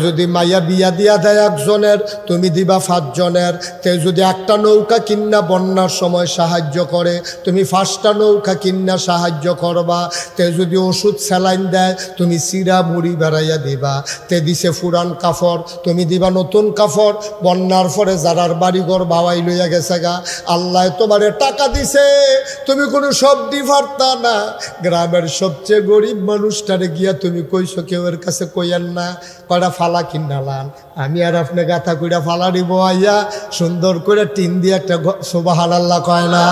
যদি মাইয়া বিয়া দিয়া দেয় একজনের, তুমি দিবা 5 জনের। তে যদি একটা নৌকা কিন্না বন্যার সময় সাহায্য করে, তুমি 5টা নৌকা কিন্না সাহায্য করবা। তে যদি ওষুধ স্যালাইন দেয়, তুমি চিরা মুড়ি বেড়াইয়া দিবা। তে দিছে পুরান কাপড়, তুমি দিবা নতুন কাপড়। বন্যার পরে যারার বাড়িঘর বাওয়াই লইয়া গেছে গা, আল্লাহ তোমারে টাকা দিছে, তুমি কোনো সবজি পারতা না। গ্রামের সবচেয়ে গরিব মানুষটারে গিয়া তুমি কইছো, কেউ এর কাছে কইয়েন না, কয়টা ফালা কিনালাম, আমি আর আপনি গাথা কইরা ফালা দিব আইয়া সুন্দর করে টিন দিয়ে একটা সুবহানাল্লাহ কয় না।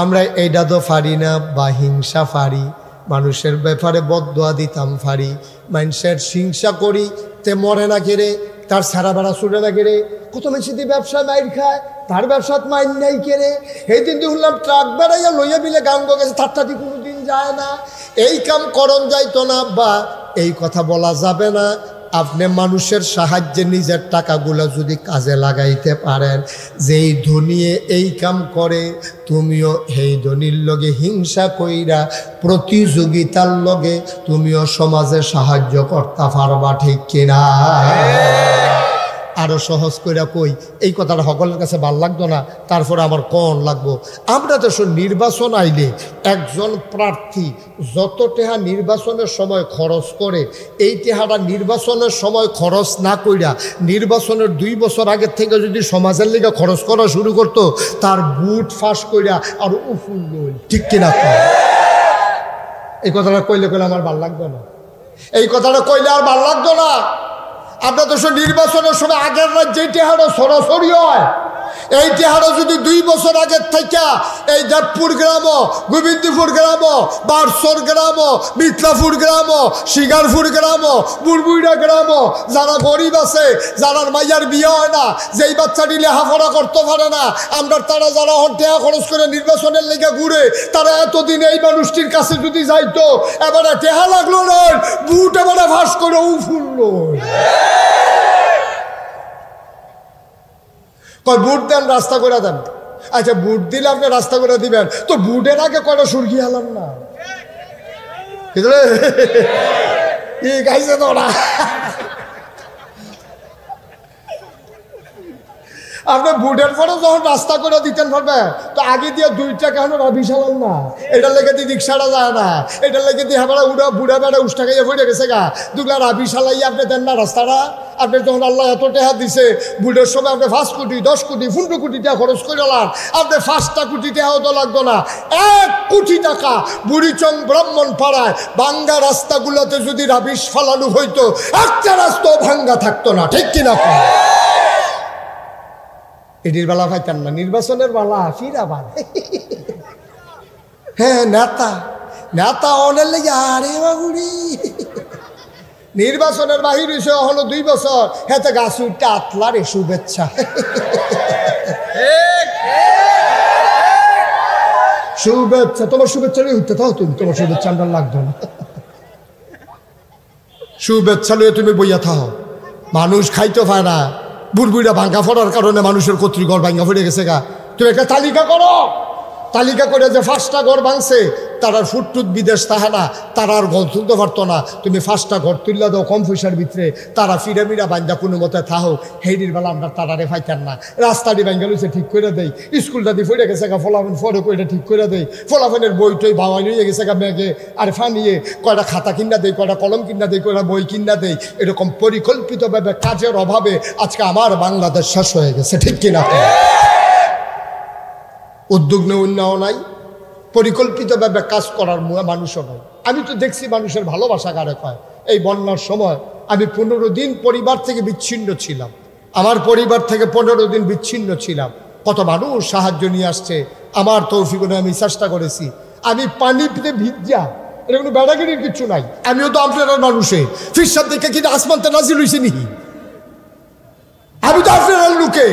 আমরা এইটা তো পারি না, বা হিংসা পারি, মানুষের ব্যাপারে বদদোয়া দিতাম পারি, মানুষের হিংসা করি, তে মরে না কেড়ে, তার সারা বেড়া ছুটে না কেড়ে। কত মানুষ দিয়ে ব্যবসায় মাইর খায়, তার ব্যবসাত মাইর নাই কেড়ে। এই দিন দিয়ে শুনলাম ট্রাক বেড়াইয়া লইয়া বিলে গাঙ্গ গেছে, তারটাতে কোনোদিন যায় না। এই কাম করণ যাইতো না, বা এই কথা বলা যাবে না। আপনি মানুষের সাহায্যে নিজের টাকাগুলো যদি কাজে লাগাইতে পারেন, যেই ধনিয়ে এই কাম করে, তুমিও এই ধনির লগে হিংসা কইরা প্রতিযোগিতার লগে তুমিও সমাজে সাহায্য করতে পারবা, ঠিক কিনা? আরো সহজ কইরা কই, এই কথাটা সকলের কাছে ভাল লাগতো না, তারপরে আমার কোন লাগবো। আমরা তো নির্বাচন আইলে একজন প্রার্থী যত টাকা নির্বাচনের সময় খরচ করে, এই টাকাটা নির্বাচনের সময় খরচ না কইরা নির্বাচনের 2 বছর আগের থেকে যদি সমাজের লিগে খরচ করা শুরু করতো, তার বুট ফাঁস কইরা আর উফুল, ঠিক কিনা? এই কথাটা কইলে আমার ভাল লাগতো না, এই কথাটা কইলে আর ভাল লাগতো না। আপনার তো নির্বাচনের সময় আগের রাজ্যে টেহারো সরাসরি হয়, এই টেহারো যদি 2 বছর আগের থেকে এই দেবপুর গ্রাম, গোবিন্দপুর গ্রাম, বারসর গ্রাম, মিত্রাপুর গ্রাম, শিকারপুর গ্রাম, বুড়বুইড়া গ্রাম, যারা গরিব আছে, যারা মাইয়ার বিয়ে হয় না, যেই বাচ্চাটি লেখাপড়া করতে পারে না, আমরা তারা যারা টেহা খরচ করে নির্বাচনের লেগে ঘুরে, তারা এতদিন এই মানুষটির কাছে যদি যাইতো, এবারে টেহা লাগলো নয়, বুট এবারে ফাঁস করে উফুল কয়, বুট দেন, রাস্তা করে দেন। আচ্ছা, বুট দিলে আপনি রাস্তা করে দিবেন, তো বুটের আগে কয়টা সুরকি হলাম না, গাইছে তো ওরা। আপনি বুটের পরে যখন রাস্তা করে দিতেন পারবে, তো আগে দিয়ে 2টা কেন বিশাল না, এটার লেগে দিয়ে রিক্সাটা যায় না, এটার লেগে দিয়ে হাবারা উড়া বুড়া বেড়া উষ্টা খাইয়া ফুটে গেছে গা, দুগলা রাবি সালাই আপনি দেন না রাস্তাটা। আপনি যখন আল্লাহ এত টাকা দিছে, বুটের সময় আপনি 5 কোটি 10 কোটি 15 কোটি টাকা খরচ করে লান, আপনি 5টা কোটি টাকাও তো লাগতো না, 1 কোটি টাকা বুড়িচং ব্রাহ্মণ পাড়ায় ভাঙ্গা রাস্তাগুলোতে যদি রাবিশ ফালানো হইতো, একটা রাস্তাও ভাঙ্গা থাকতো না, ঠিক কিনা? এটির বেলা পাইতেন না, নির্বাচনের বেলা ফিরাবার। হ্যাঁ, নেতা নেতা অনেক লেগে, আরে বাবুরি নির্বাচনের বাহির হয়েছে হলো 2 বছর, হেতে গাছ উঠতে আতলারে শুভেচ্ছা। শুভেচ্ছা, তোমার শুভেচ্ছা নিয়ে উঠতে থাও, তুমি তোমার শুভেচ্ছা আমরা লাগতো না, শুভেচ্ছা নিয়ে তুমি বইয়া থাও। মানুষ খাইতে পায় না, বুড়বুড়া ভাঙ্গা ফোড়ার কারণে মানুষের কর্তৃঘর ভাঙ্গা ফেড়ে গেছে গা। তুমি একটা তালিকা করো, তালিকা করে যে 5টা ঘর ভাঙছে, তারার ফুটটুট বিদেশ তাহা না, তারা আর ঘর তুলতে পারতো না, তুমি 5টা ঘর তুললা দাও কম পয়সার ভিতরে, তারা ফিরে মিরা বান্ধা কোনো মতে থাহো। হেডির বেলা আমরা তারারে ফাইতেন না, রাস্তাটি ভাঙ্গা লইছে ঠিক করে দেই, স্কুলটা দিয়ে ফিরে গেছে গা, ফলাফেন ফটো করে ঠিক করে দেই, ফলাফেনের বই টই ভাওয়াই নিয়ে গেছে গা ব্যাগে, আর ফানিয়ে কয়টা খাতা কিনা দেয়, কয়টা কলম কিনা দেয়, কয়টা বই কিনা দেয়। এরকম পরিকল্পিতভাবে কাজের অভাবে আজকে আমার বাংলাদেশ শেষ হয়ে গেছে, ঠিক কিনা? উদ্যোগ নেওয়া নাই, পরিকল্পিতভাবে কাজ করার মানুষও নয়। আমি তো দেখছি মানুষের ভালোবাসা কারে কয়। এই বন্যার সময় আমি 15 দিন পরিবার থেকে বিচ্ছিন্ন ছিলাম, আমার পরিবার থেকে 15 দিন বিচ্ছিন্ন ছিলাম। কত মানুষ সাহায্য নিয়ে আসছে, আমার তৌফিক আমি চেষ্টা করেছি। আমি পানিতে ভিজা, এটা কোনো বেড়াগিরির কিছু নাই, আমিও তো আপনার মানুষে ফিরসাদ দেখে কিনা আসমানতে নাজিল হইছে নি, আমি তো আপনার লোকে।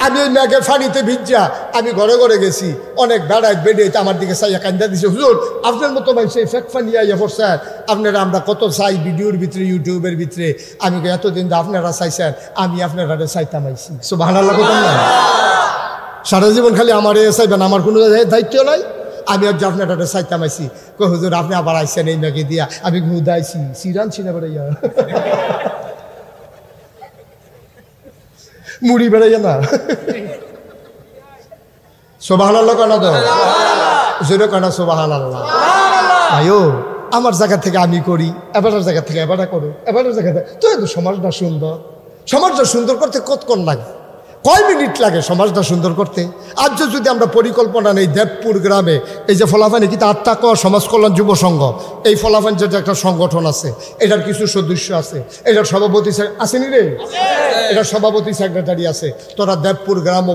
আমি ওই ম্যাগের ফানিতে ভিজা আমি ঘরে ঘরে গেছি, অনেক বেড়ায় বেড়ে আমার দিকে চাইয়া কান্দা দিছে, হুজুর আপনার মতো ভাই সেই ফেক ফানি আইয়া পড়ছেন, আপনারা আমরা কত চাই ভিডিওর ভিতরে, ইউটিউবের ভিতরে। আমি এতদিন আপনারা চাইছেন, আমি আপনারা চাইতাম আইছি। সুবহানাল্লাহ, কথা না, সারা জীবন খালি আমার চাইবেন, আমার কোনো দায়িত্ব নাই। আমি আর আপনার চাইতাম আইসি কই হুজুর আপনি আবার আইসেন এই ম্যাগি দিয়া আমি ঘুদাইছি সিরান ছিনা বেড়াইয়া মুড়ি বেড়াইয়া না সুবহানাল্লাহ কেন তো জোরে কেন সুবহানাল্লাহ আয়ো আমার জায়গা থেকে আমি করি এবারের জায়গা থেকে এবারে করো এবারের জায়গা থেকে তো সমাজটা সুন্দর করতে কতক্ষণ লাগে কয় মিনিট লাগে সমাজটা সুন্দর করতে আজ যদি আমরা পরিকল্পনা নেই দেবপুর গ্রামে এই যে ফলাফানি কিন্তু আত্মাক সমাজ কল্যাণ যুব সংঘ এই ফলাফান যেটা একটা সংগঠন আছে এটার কিছু সদস্য আছে এটার সভাপতি আসেনি রে এটার সভাপতি সেক্রেটারি আছে তোরা দেবপুর গ্রাম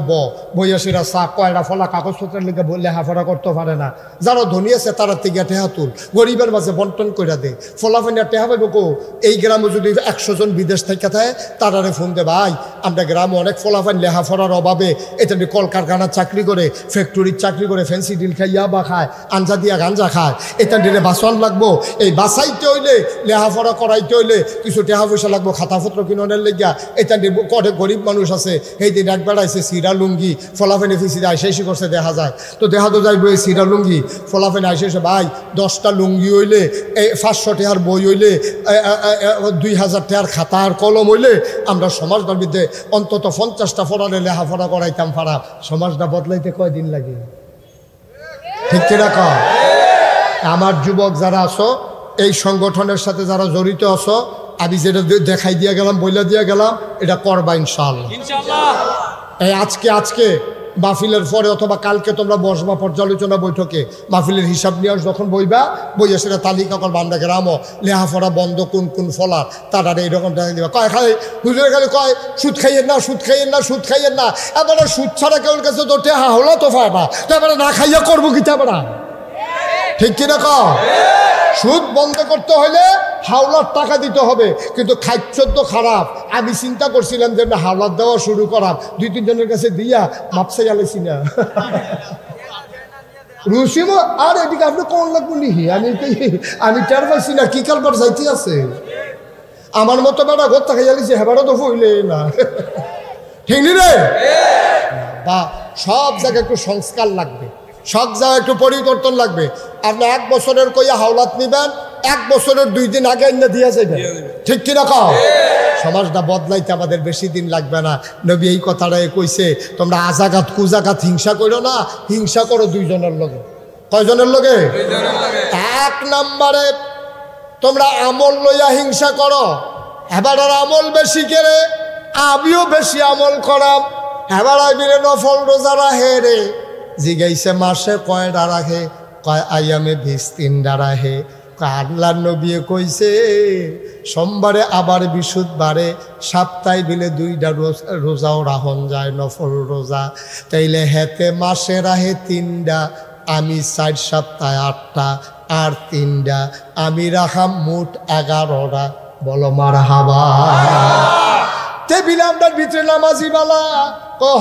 বইয়াসীরা চা কয়রা ফলা কাগজপত্রের লিখে লেখাপড়া করতে পারে না যারা ধনী আছে তারা থেকে টেহা তুল গরিবের মাঝে বন্টন করে দে ফলাফানি আর টেহা পাইব কো এই গ্রামে যদি 100 জন বিদেশ থেকে থাকে তারারে ফোন দে ভাই আমরা গ্রামে অনেক ফলাফান লেখাপড়ার অভাবে এটা কলকারখানার চাকরি করে ফ্যাক্টরির চাকরি করে ফ্যান্সি ডিল খাই ইয়াবা খায় আঞ্জা দিয়া গাঞ্জা খায় এটা দিলে বাসন লাগবো এই বাসাইতে হইলে লেখাপড়া করাইতে হইলে কিছু টাকা পয়সা লাগবো খাতাপত্র কিনের লেগিয়া এটা কটে গরিব মানুষ আছে সেই দিন একবার আইসে সিরা লুঙ্গি ফলাফেনে ফিসিতে আইসে করছে দেখা যায় তো দেখা তো যাইব এই সিরা লুঙ্গি ফলাফেনে আইসে ভাই 10টা লুঙ্গি হইলে এই 500 টাকার বই হইলে 2000 টাকার খাতা আর কলম হইলে আমরা সমাজটার মধ্যে অন্তত 50টা ফরারে লেখাপড়া করাইতাম পারা সমাজটা বদলাইতে কয়দিন লাগে ঠিক কিনা কও আমার যুবক যারা আছো এই সংগঠনের সাথে যারা জড়িত আছো আমি যেটা দেখাই দিয়ে গেলাম বইলা দিয়ে গেলাম এটা করবা ইনশাআল্লাহ এই আজকে মাহফিলের পরে অথবা কালকে তোমরা বসবা পর্যালোচনা বৈঠকে মাহফিলের হিসাব নিয়ে যখন বইয়া সেটা তালিকা করবা আমরা গ্রামও লেহাফড়া বন্ধ কোন ফলার তারা এইরকম দেখা দিবা কয় খাই হুজুরে খালি কয় সুদ খাইয়েন না এবারে সুদ ছাড়া কেউ কাছে তো টেহা হলো তো পাইবা তো এবারে না খাইয়া করবো কি তারপরা ঠিক কিনা কও সুদ বন্ধ করতে হলে হাওলার টাকা দিতে হবে কিন্তু খাদ্য তো খারাপ আমি চিন্তা করছিলাম যে আমি হাওলার দেওয়া শুরু করাম 2-3 জনের কাছে দিয়া মাপসে গেলেছি না রুসিম আর এদিকে আপনি কোন লাগবো নিহি আমি টের পাইছি না কি কারবার যাইতে আছে আমার মতো বেড়া ঘর থাকা গেলেছি হেবারও তো হইলে না ঠিক নি রে বা সব জায়গায় একটু সংস্কার লাগবে সব জায়গায় একটু পরিবর্তন লাগবে আপনি 1 বছরের কইয়া হাওলাত নিবেন 1 বছরের 2 দিন আগে এনে দিয়ে যাবেন ঠিক কিনা কও সমাজটা বদলাইতে আমাদের বেশি দিন লাগবে না নবী এই কথাটাই কইছে তোমরা আজাগাত কুজাগাত হিংসা করো না হিংসা করো 2 জনের লগে কয়জনের লগে 1 নম্বরে তোমরা আমল লইয়া হিংসা করো এবার আর আমল বেশি করে আমিও বেশি আমল করাম এবার আইবিরে নফল রোজা রাখে রে জিগাইছে মাসে কয়টা রাখে কয় আয়ামে 20-3টা রাখে আল্লাহ নবী কইছে সোমবারে আবার বিশুদ্ধবারে সপ্তাহে বিলে 2টা রোজাও রাখন যায় নফল রোজা তাইলে হেতে মাসে রাহে 3টা আমি 4 সপ্তাহে 8টা আর 3টা আমি রাখাম মোট 11টা বলো মারহাবা টেবিল আপনার ভিতরে নামাজি বালা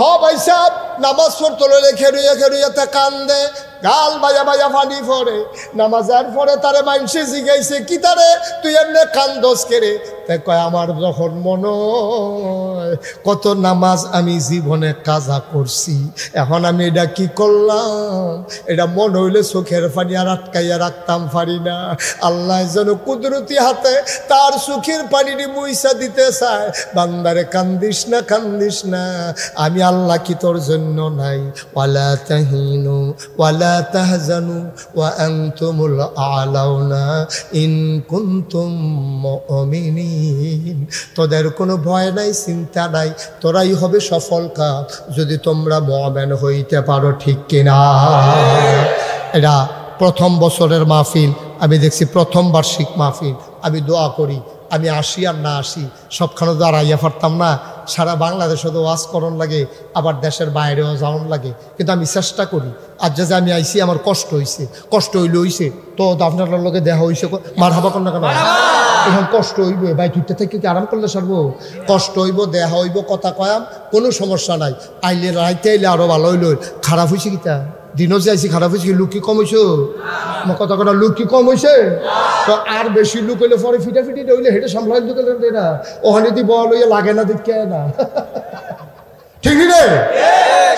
হ ভাই সাহেব নামাজ পড়তে লইলে খেরুইয়াতে কান্দে গাল বাজা ফানি পড়ে নামাজের পরে তারে মাইনসে জিগাইছে কি তারে তুই এমনি কান্দস কেরে তাই কয় আমার যখন মনে কত নামাজ আমি জীবনে কাজা করছি এখন আমি এটা কি করলাম এটা মনে হইলে চোখের পানি আর আটকাইয়া রাখতাম পারি না আল্লাহ যেন কুদরতি হাতে তার চোখের পানিটি মুইসা দিতে চায় বান্দারে কান্দিস না আমি আল্লাহ কি তোর জন্য নাই ওয়ালা তাহিনু ওয়ালা তাহজানু ওয়া আনতুমুল আলাউনা ইন কুনতুম মুমিনিন তোদের কোনো ভয় নাই চিন্তা নাই তোরাই হবে সফল কাম যদি তোমরা মুমিন হইতে পারো ঠিক কিনা এটা প্রথম বছরের মাহফিল আমি দেখছি প্রথম বার্ষিক মাহফিল আমি দোয়া করি আমি আসি আর না আসি সবখানে তো আর আইয়া পারতাম না সারা বাংলাদেশে তো ওয়াজ করণ লাগে আবার দেশের বাইরেও যাওয়ান লাগে কিন্তু আমি চেষ্টা করি আর যে আমি আইসি আমার কষ্ট হইছে তো আপনার লগে দেখা হইছে মার হাবা কর না কেন এখন কষ্ট হইব ভাই তুইটা থেকে কি আরাম করলে সারবো কষ্ট হইব দেখা হইব কথা কয়াম কোনো সমস্যা নাই আইলে রাইতে আইলে আরো ভালো হইল খারাপ হয়েছে কিতা দিনও যে আইসি খারাপ হয়েছে লুক কি কম হয়েছে কথা লুক কি কম হয়েছে তো আর বেশি লুক হইলে পরে ফিটাফিটি হইলে হেঁটে সামলাই দোকান না ওখানে দি বল হইয়া লাগে না দেখে না ঠিক রে?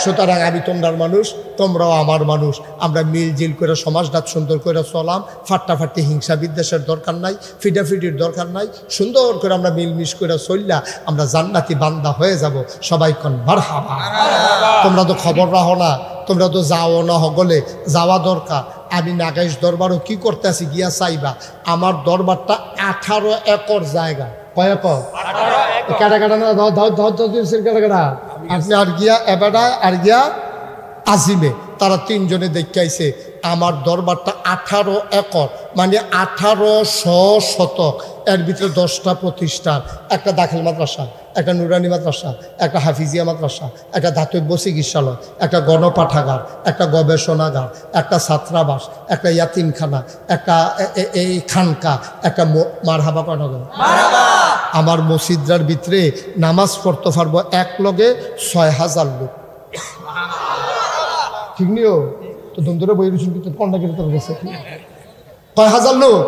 সুতরাং আমি তোমরার মানুষ, তোমরাও আমার মানুষ। আমরা মিলজিল করে সমাজটা সুন্দর করে চলাম। ফাট্টাফাট্টি হিংসা বিদ্বেষের দরকার নাই, ফিডাফিডির দরকার নাই। সুন্দর করে আমরা মিলমিশ করে চললা আমরা জান্নাতি বান্দা হয়ে যাব। সবাই কোন মারহাবা। তোমরা তো খবর রাখো না, তোমরা তো যাও না, হগলে যাওয়া দরকার। আমি নাগাইশ দরবারও কি করতে আসি গিয়া চাইবা। আমার দরবারটা 18 একর জায়গা। কয় একর? কাটা কাটা না, কাটা কাটা। আপনি আর গিয়া এবাডায় আর গিয়া আজিমে, তারা তিনজনে দেখাইছে আমার দরবারটা 18 একর, মানে 1800 শতক। এর ভিতরে 10টা প্রতিষ্ঠান, একটা দাখিল মাদ্রাসা, একটা নুরানি মাদ্রাসা, একটা হাফিজিয়া মাদ্রাসা, একটা দাতব্য চিকিৎসালয়, একটা গণপাঠাগার, একটা গবেষণাগার, একটা ছাত্রাবাস, একটা ইয়াতিমখানা, একটা এই খানকা, একটা মারহাবা পাঠাগার। আমার মসজিদার ভিতরে নামাজ পড়তে পারবো এক লগে 6000 লোক। ঠিক নিও তো ধরে বই কিন্তু কন্যা কিন্তু গেছে। কয় হাজার লোক?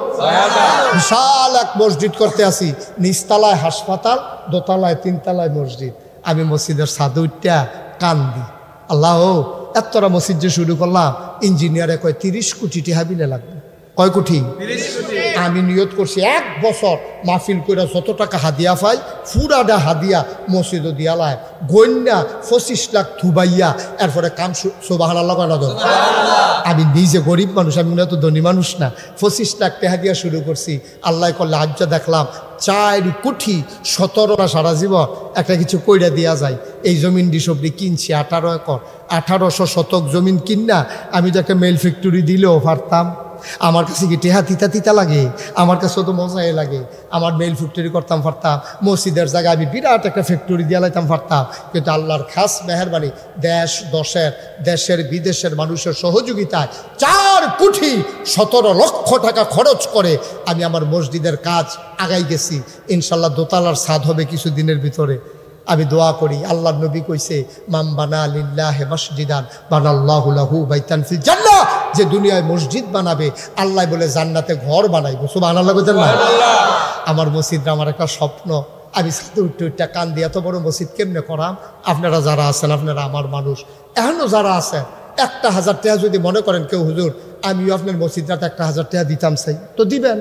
বিশাল এক মসজিদ করতে আসি। নিচতলায় হাসপাতাল, দোতলায় 3তলায় মসজিদ। আমি মসজিদের ছাদে উঠা কান্দি, আল্লাহ এতটা মসজিদ যে শুরু করলাম, ইঞ্জিনিয়ারে কয় 30 কোটি টাকা বিলে লাগবে। কয় কোটি? 30 কোটি। আমি নিয়ত করছি 1 বছর মাহফিল করে যত টাকা হাদিয়া পাই পুরাটা হাদিয়া মসজিদ দিয়ালায় গন্যা 25 লাখ থুবাইয়া এরপরে কাম সুবহানাল্লাহ বানাদো। আমি নিজে গরিব মানুষ, আমি তো ধনী মানুষ না। 25 লাখ টাকা দিয়া শুরু করছি। আল্লাহ করলে আজ দেখলাম 4 কোটি 17 না সারা জীবন একটা কিছু কইরা দেওয়া যায়। এই জমিন ডিসবরি কিনছি 18 একর, 1800 শতক জমিন কিনা আমি তো একটা মেল ফ্যাক্টরি দিলেও পারতাম। আমার কাছে কি টেহা তিতা তিতা লাগে? আমার কাছে তো মজাই লাগে। আমার মেল ফ্যাক্টরি করতাম পারতাম, মসজিদের জায়গায় আমি বিরাট একটা ফ্যাক্টরি দিয়ে লাইতাম পারতাম। কিন্তু আল্লাহর খাস মেহেরবানি, দেশের বিদেশের মানুষের সহযোগিতায় 4 কোটি 17 লক্ষ টাকা খরচ করে আমি আমার মসজিদের কাজ আগাই গেছি। ইনশাল্লাহ দোতলার ছাদ হবে কিছু দিনের ভিতরে। আমি দোয়া করি, আল্লাহর নবী কইছে মাম বানা লিল্লাহি মসজিদান বানাল্লাহু লাহু বাইতান ফিল জান্নাহ। যে দুনিয়ায় মসজিদ বানাবে আল্লাহ বলে জান্নাতে ঘর বানাইবো। সুবহানাল্লাহ বলেন না? আমার মসজিদটা আমার একটা স্বপ্ন। আমি সাথে উঠতে উঠতে কান দিয়ে এত বড় মসজিদ কেমনে করাম? আপনারা যারা আছেন, আপনারা আমার মানুষ, এখনো যারা আছেন 1000 টাকা যদি মনে করেন কেউ হুজুর আমিও আপনার মসজিদটাতে 1000 টাকা দিতাম চাই, তো দিবেন।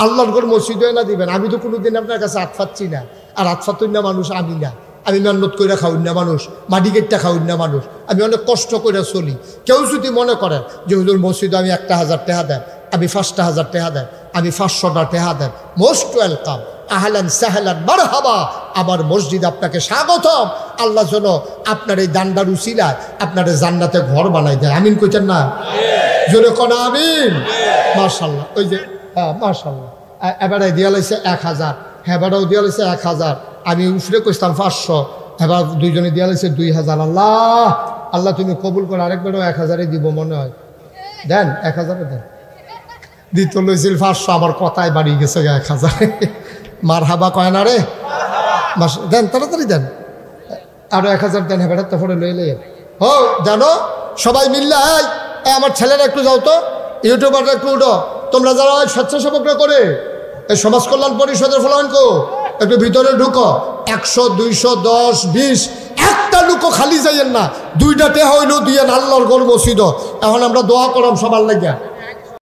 আল্লাহর ঘর মসজিদ হয় না দিবেন। আমি তো কোনোদিন আপনার কাছে হাত পাচ্ছি না। আর হাত পাতুন না মানুষ আমি না। আমি মেহনত করে খাউন না মানুষ, মাটি কেটটা খাউন না মানুষ। আমি অনেক কষ্ট করে চলি। কেউ যদি মনে করেন যে হুজুর মসজিদে আমি 1000 টাকা দেন, আমি 5000 টাকা দেন, আমি 500টা টাকা দেন, মোস্ট ওয়েলকাম, আহলান সাহলান মারহাবা। আমার মসজিদ আপনাকে স্বাগতম। আল্লাহ যেন আপনার এই দান্ডার উসিলায় আপনার জান্নাতে ঘর বানাই দেয়। আমিন কইতেন না? জোরে কোন আমিন। মাশাআল্লাহ। ওই যে মাশাআল্লাহ এবারে দিয়া লাইছে 1000, হেবাটাও দিয়া লাইছে 1000, আমি উফরে কইতাম 500, এবার দুইজনে দিয়া লাইছে 2000। আল্লাহ আল্লাহ তুমি কবুল করো। আরেকবারও 1000 দিব মনে হয়। দেন 1000 দেন। দিত লইছিল 500, আমার কথায় বাড়ি গেছে 1000। মারহাবা কয় না রে? দেন তাড়াতাড়ি দেন, আরো 1000 দেন। হেবাটা তো পরে লইলে ও জানো সবাই মিললে আমার ছেলেরা একটু যাও তো, ইউটিউবাররা একটু উঠো। তোমরা যারা স্বেচ্ছাসেবকরা করে এই সমাজ কল্যাণ পরিষদের ফলানকো একটু ভিতরে ঢুকো। 100, 200, 10, 20 একটা লুকো খালি যাইয়েন না। 2টা টেহা হইলেও দিয়ে আল্লাহর ঘর মসজিদ। এখন আমরা দোয়া করলাম সবার লাগিয়া।